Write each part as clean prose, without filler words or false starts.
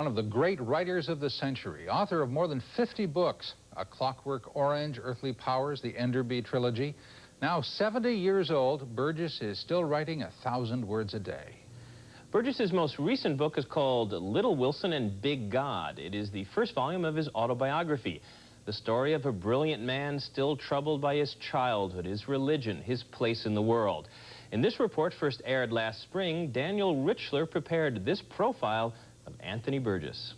One of the great writers of the century, author of more than 50 books, A Clockwork Orange, Earthly Powers, the Enderby trilogy. Now 70 years old, Burgess is still writing 1,000 words a day. Burgess's most recent book is called Little Wilson and Big God. It is the first volume of his autobiography, the story of a brilliant man still troubled by his childhood, his religion, his place in the world. In this report, first aired last spring, Daniel Richler prepared this profile of Anthony Burgess.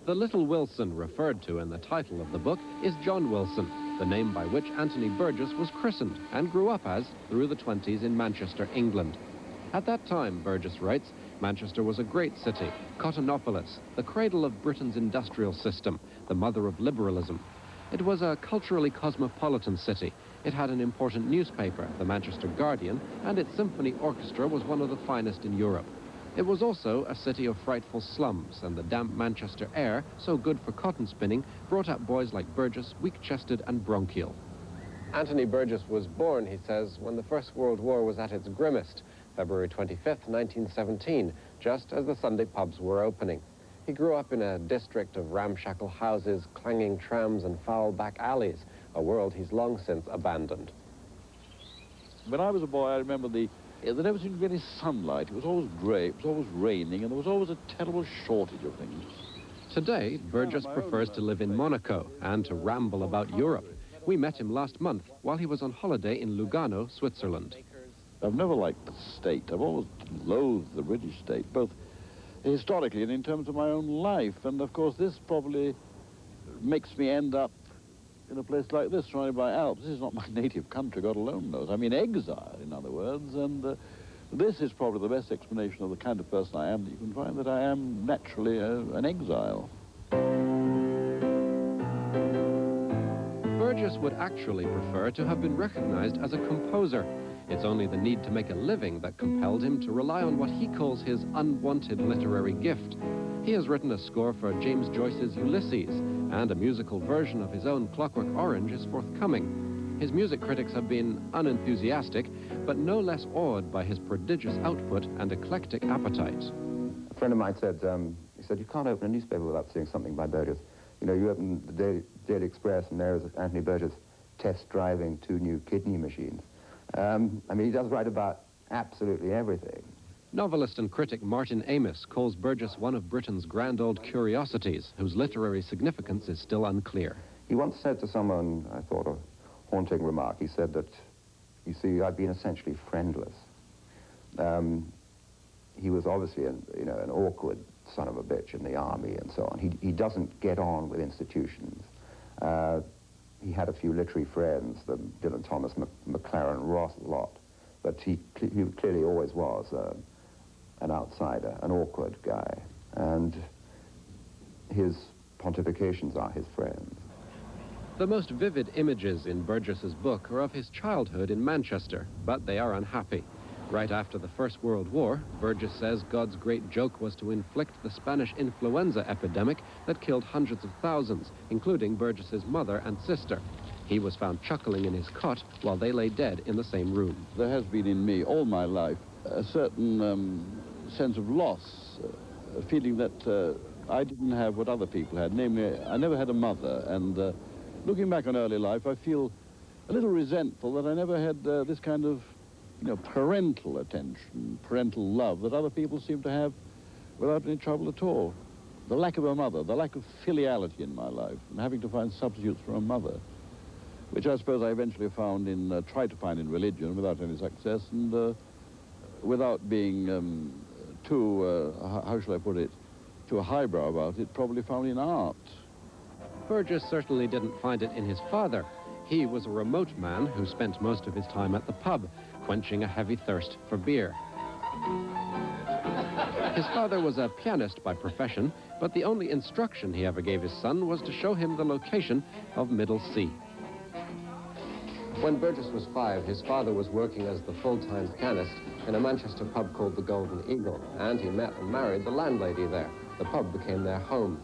The Little Wilson referred to in the title of the book is John Wilson, the name by which Anthony Burgess was christened and grew up as through the 20s in Manchester, England. At that time, Burgess writes, Manchester was a great city, Cottonopolis, the cradle of Britain's industrial system, the mother of liberalism. It was a culturally cosmopolitan city. It had an important newspaper, the Manchester Guardian, and its symphony orchestra was one of the finest in Europe. It was also a city of frightful slums, and the damp Manchester air, so good for cotton spinning, brought up boys like Burgess, weak-chested and bronchial. Anthony Burgess was born, he says, when the First World War was at its grimmest, February 25th, 1917, just as the Sunday pubs were opening. He grew up in a district of ramshackle houses, clanging trams and foul back alleys, a world he's long since abandoned. When I was a boy, I remember there never seemed to be any sunlight. It was always grey, it was always raining, and there was always a terrible shortage of things. Today, Burgess prefers to live in Monaco and to ramble about Europe. We met him last month while he was on holiday in Lugano, Switzerland. I've never liked the state. I've always loathed the British state, both historically and in terms of my own life. And of course, this probably makes me end up in a place like this, surrounded by Alps. This is not my native country, God alone knows. I'm in exile, in other words, and this is probably the best explanation of the kind of person I am that you can find, that I am naturally an exile. Burgess would actually prefer to have been recognized as a composer. It's only the need to make a living that compelled him to rely on what he calls his unwanted literary gift. He has written a score for James Joyce's Ulysses, and a musical version of his own Clockwork Orange is forthcoming. His music critics have been unenthusiastic, but no less awed by his prodigious output and eclectic appetite. A friend of mine said, he said, you can't open a newspaper without seeing something by Burgess. You know, you open the Daily Express and there is Anthony Burgess test driving 2 new kidney machines. I mean, he does write about absolutely everything. Novelist and critic Martin Amis calls Burgess one of Britain's grand old curiosities, whose literary significance is still unclear. He once said to someone, I thought, a haunting remark, he said that, you see, I've been essentially friendless. He was obviously an awkward son of a bitch in the army and so on. He doesn't get on with institutions. He had a few literary friends, the Dylan Thomas, McLaren Ross lot, but he clearly always was an outsider, an awkward guy, and his pontifications are his friends. The most vivid images in Burgess's book are of his childhood in Manchester, but they are unhappy. Right after the First World War, Burgess says God's great joke was to inflict the Spanish influenza epidemic that killed hundreds of thousands, including Burgess's mother and sister. He was found chuckling in his cot while they lay dead in the same room. There has been in me all my life a certain sense of loss, a feeling that I didn't have what other people had. Namely, I never had a mother, and looking back on early life, I feel a little resentful that I never had this kind of parental attention, parental love that other people seem to have without any trouble at all. The lack of a mother, the lack of filiality in my life, and having to find substitutes for a mother, which I suppose I eventually found tried to find in religion without any success, and without being too, how shall I put it, too highbrow about it, probably found in art. Burgess certainly didn't find it in his father. He was a remote man who spent most of his time at the pub, quenching a heavy thirst for beer. His father was a pianist by profession, but the only instruction he ever gave his son was to show him the location of Middle C. When Burgess was 5, his father was working as the full-time pianist in a Manchester pub called the Golden Eagle, and he met and married the landlady there. The pub became their home.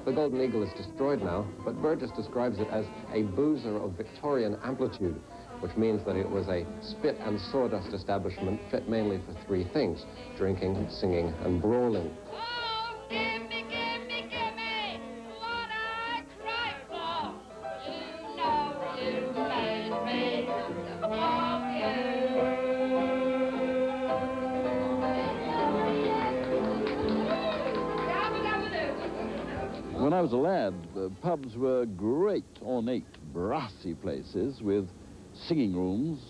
The Golden Eagle is destroyed now, but Burgess describes it as a boozer of Victorian amplitude, which means that it was a spit and sawdust establishment fit mainly for 3 things: drinking, singing, and brawling. Oh, give me When I was a lad, pubs were great, ornate, brassy places with singing rooms.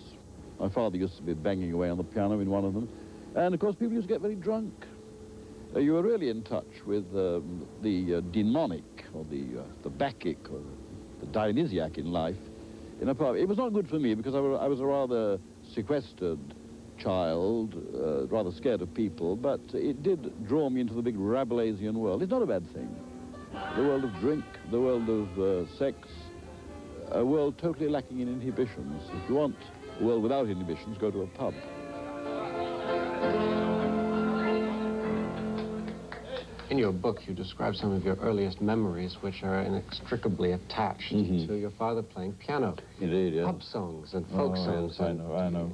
My father used to be banging away on the piano in one of them. And, of course, people used to get very drunk. You were really in touch with the demonic, or the Bacchic, or the Dionysiac in life in a pub. It was not good for me because I was a rather sequestered child, rather scared of people, but it did draw me into the big Rabelaisian world. It's not a bad thing. The world of drink, the world of sex, a world totally lacking in inhibitions. If you want a world without inhibitions, go to a pub. In your book, you describe some of your earliest memories, which are inextricably attached to your father playing piano. Indeed, yeah. Pub songs and folk songs. I know.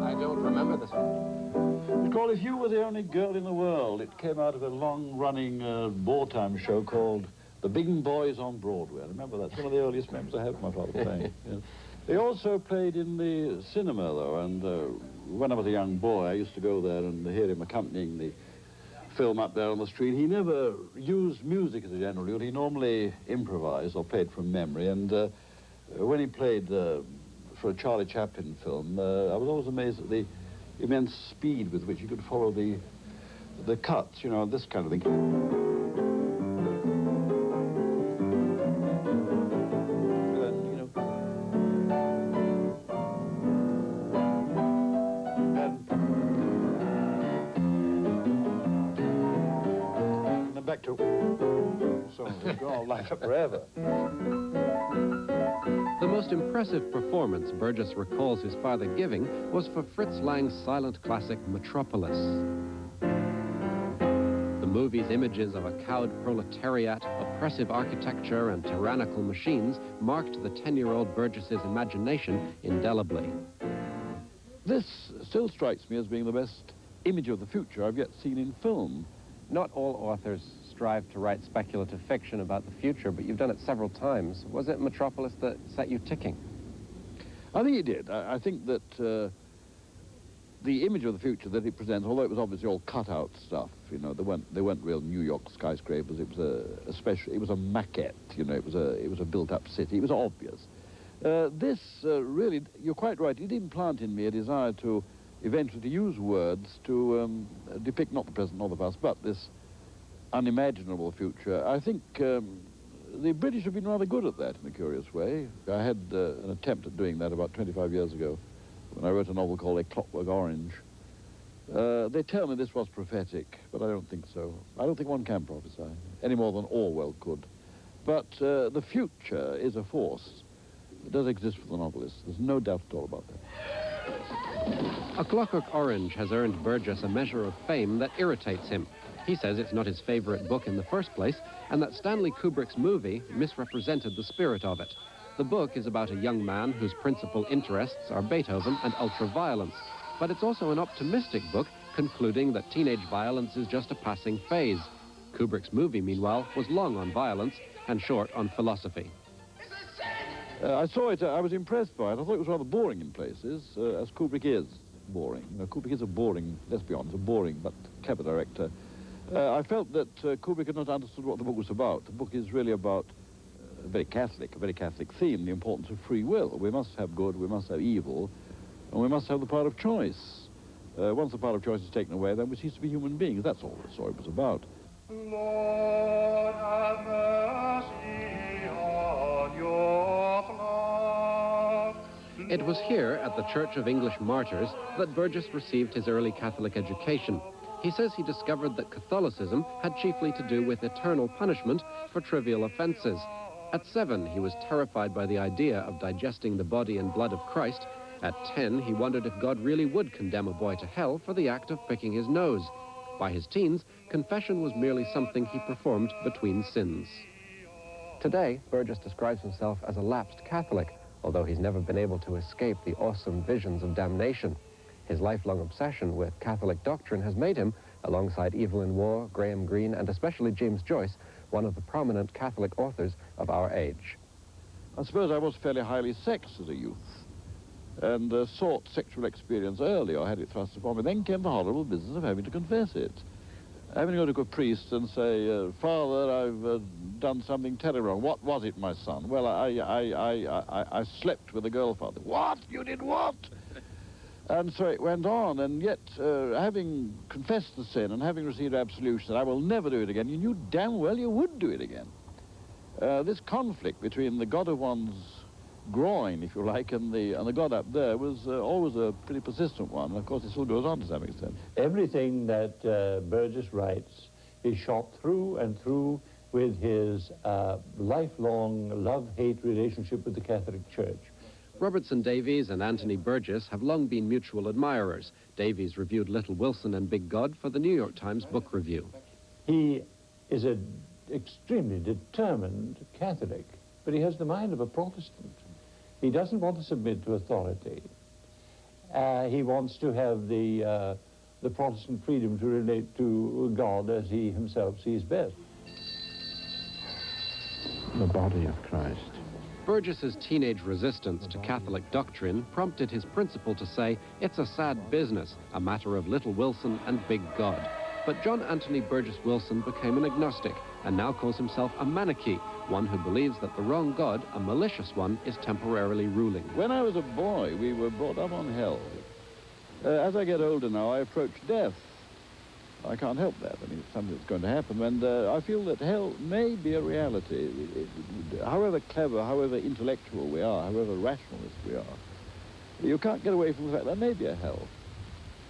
I don't remember this one. It's called If You Were the Only Girl in the World. It came out of a long-running wartime show called The Big Boys on Broadway. I remember that's one of the earliest memories I have of my father playing. Yeah. They also played in the cinema, though, and when I was a young boy, I used to go there and hear him accompanying the film up there on the street. He never used music as a general rule. He normally improvised or played from memory, and when he played for a Charlie Chaplin film, I was always amazed at the immense speed with which he could follow the cuts, you know, this kind of thing. Back to so it's gone like that forever. The most impressive performance Burgess recalls his father giving was for Fritz Lang's silent classic Metropolis. The movie's images of a cowed proletariat, oppressive architecture, and tyrannical machines marked the 10-year-old Burgess's imagination indelibly. This still strikes me as being the best image of the future I've yet seen in film. Not all authors strive to write speculative fiction about the future, but you've done it several times. Was it Metropolis that set you ticking? I think it did. I think that the image of the future that it presents, although it was obviously all cut-out stuff, you know, they weren't real New York skyscrapers. It was a maquette, you know. It was a built-up city. It was obvious. This really, you're quite right. It implanted in me a desire to eventually to use words to depict not the present nor the past, but this unimaginable future. I think the British have been rather good at that in a curious way. I had an attempt at doing that about 25 years ago when I wrote a novel called A Clockwork Orange. They tell me this was prophetic, but I don't think so. I don't think one can prophesy, any more than Orwell could. But the future is a force that does exist for the novelist. There's no doubt at all about that. A Clockwork Orange has earned Burgess a measure of fame that irritates him. He says it's not his favorite book in the first place, and that Stanley Kubrick's movie misrepresented the spirit of it. The book is about a young man whose principal interests are Beethoven and ultra-violence, but it's also an optimistic book concluding that teenage violence is just a passing phase. Kubrick's movie, meanwhile, was long on violence and short on philosophy. I saw it, I was impressed by it. I thought it was rather boring in places, as Kubrick is boring. You know, Kubrick is a boring, let's be honest, a boring but clever director. I felt that Kubrick had not understood what the book was about. The book is really about a very Catholic theme, the importance of free will. We must have good, we must have evil, and we must have the power of choice. Once the power of choice is taken away, then we cease to be human beings. That's all the story was about. Lord, have mercy on your flock. It was here at the Church of English Martyrs that Burgess received his early Catholic education. He says he discovered that Catholicism had chiefly to do with eternal punishment for trivial offenses. At 7, he was terrified by the idea of digesting the body and blood of Christ. At 10, he wondered if God really would condemn a boy to hell for the act of picking his nose. By his teens, confession was merely something he performed between sins. Today, Burgess describes himself as a lapsed Catholic, although he's never been able to escape the awesome visions of damnation. His lifelong obsession with Catholic doctrine has made him, alongside Evelyn Waugh, Graham Greene, and especially James Joyce, one of the prominent Catholic authors of our age. I suppose I was fairly highly sexed as a youth, and sought sexual experience early, or had it thrust upon me. Then came the horrible business of having to confess it. Having to go to a priest and say, Father, I've done something terribly wrong. What was it, my son? Well, I slept with a girl, Father. What? You did what? And so it went on, and yet, having confessed the sin and having received absolution that I will never do it again, you knew damn well you would do it again. This conflict between the God of one's groin, if you like, and the God up there was always a pretty persistent one. And of course, it still goes on to some extent. Everything that Burgess writes is shot through and through with his lifelong love-hate relationship with the Catholic Church. Robertson Davies and Anthony Burgess have long been mutual admirers. Davies reviewed Little Wilson and Big God for the New York Times Book Review. He is an extremely determined Catholic, but he has the mind of a Protestant. He doesn't want to submit to authority. He wants to have the Protestant freedom to relate to God as he himself sees best. The body of Christ. Burgess's teenage resistance to Catholic doctrine prompted his principal to say, it's a sad business, a matter of Little Wilson and Big God. But John Anthony Burgess Wilson became an agnostic and now calls himself a Manichae, one who believes that the wrong God, a malicious one, is temporarily ruling. When I was a boy, we were brought up on hell. As I get older now, I approach death. I can't help that. I mean, it's something that's going to happen, and I feel that hell may be a reality. However clever, however intellectual we are, however rationalist we are, you can't get away from the fact there may be a hell.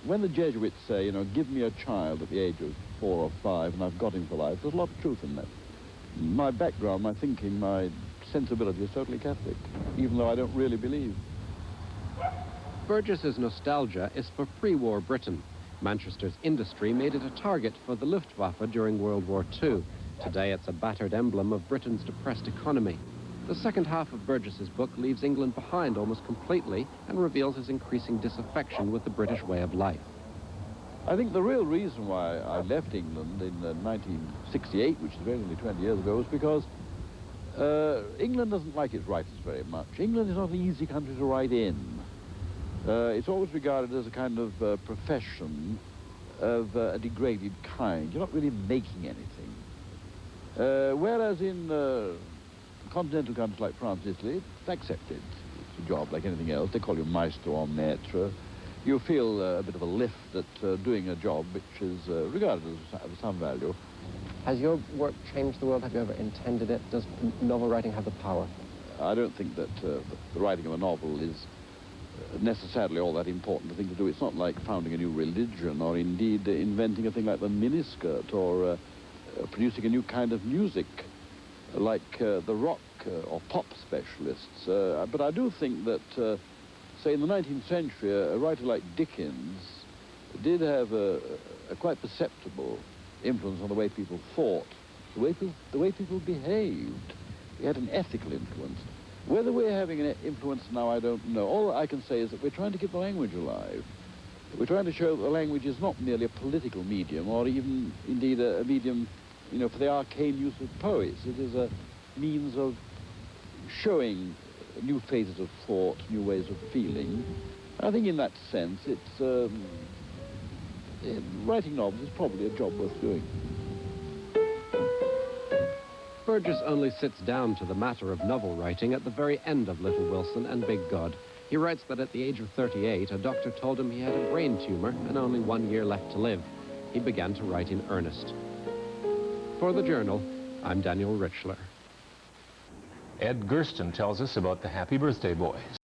When the Jesuits say, you know, give me a child at the age of 4 or 5 and I've got him for life, there's a lot of truth in that. My background, my thinking, my sensibility is totally Catholic, even though I don't really believe. Burgess's nostalgia is for pre-war Britain. Manchester's industry made it a target for the Luftwaffe during World War II. Today it's a battered emblem of Britain's depressed economy. The second half of Burgess's book leaves England behind almost completely and reveals his increasing disaffection with the British way of life. I think the real reason why I left England in 1968, which is very nearly 20 years ago, was because England doesn't like its writers very much. England is not an easy country to write in. It's always regarded as a kind of profession of a degraded kind. You're not really making anything. Whereas in continental countries like France, Italy, it's accepted. It's a job like anything else. They call you maestro or maître. You feel a bit of a lift at doing a job which is regarded as of some value. Has your work changed the world? Have you ever intended it? Does novel writing have the power? I don't think that the writing of a novel is necessarily all that important a thing to do. It's not like founding a new religion or indeed inventing a thing like the miniskirt or producing a new kind of music like the rock or pop specialists. But I do think that, say, in the 19th century, a writer like Dickens did have a quite perceptible influence on the way people thought, the way people behaved. He had an ethical influence. Whether we're having an influence now, I don't know. All I can say is that we're trying to keep the language alive. We're trying to show that the language is not merely a political medium or even, indeed, a medium, you know, for the arcane use of poets. It is a means of showing new phases of thought, new ways of feeling. I think in that sense, it's writing novels is probably a job worth doing. Burgess only sits down to the matter of novel writing at the very end of Little Wilson and Big God. He writes that at the age of 38, a doctor told him he had a brain tumor and only 1 year left to live. He began to write in earnest. For the Journal, I'm Daniel Richler. Ed Gersten tells us about the Happy Birthday Boys.